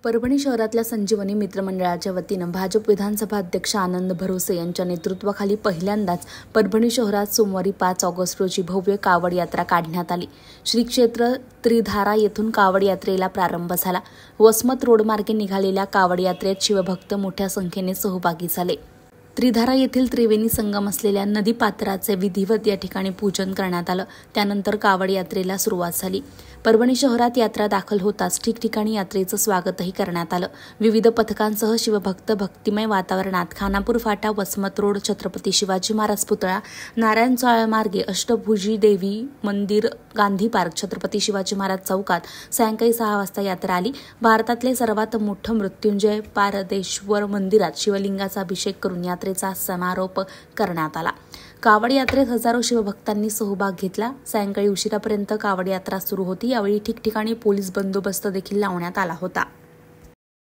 परभणी शहरातल्या संजीवनी मित्रमंडळाच्या वतीनं भाजप विधानसभा अध्यक्ष आनंद भरोसे यांच्या नेतृत्वाखाली पहिल्यांदाच परभणी शहरात सोमवारी 5 ऑगस्ट रोजी भव्य कावड यात्रा काढण्यात आली। श्री क्षेत्र त्रिधारा येथून कावड यात्रेला प्रारंभ झाला। वसमत रोड मार्गे निघालेल्या कावड यात्रेत शिवभक्त मोठ्या संख्येने सहभागी झाले। त्रिधारा येथील त्रिवेणी संगम असलेल्या नदीपात्राचे विधिवत या ठिकाणी पूजन करण्यात आलं। त्यानंतर कावड यात्रेला सुरुवात झाली। परभणी शहरात यात्रा दाखल होताच ठिकठिकाणी यात्रेचं स्वागतही करण्यात आलं। विविध पथकांसह शिवभक्त भक्तिमय वातावरणात खानापूर फाटा, वसमत रोड, छत्रपती शिवाजी महाराज पुतळा, नारायण चाळ मार्गे अष्टभुजी देवी मंदिर, गांधी पार्क, छत्रपती शिवाजी महाराज चौकात सायंकाळी 6 वाजता यात्रा आली। भारतातले सर्वात मोठं मृत्युंजय पारदेश्वर मंदिरात शिवलिंगाचा अभिषेक करून यात्रेचा समारोप करण्यात आला। कावड यात्रेत हजारो शिवभक्तांनी सहभाग घेतला। सायंकाळी उशिरापर्यंत कावड यात्रा सुरू होती। यावेळी ठिकठिकाणी पोलीस बंदोबस्त देखील लावण्यात आला होता।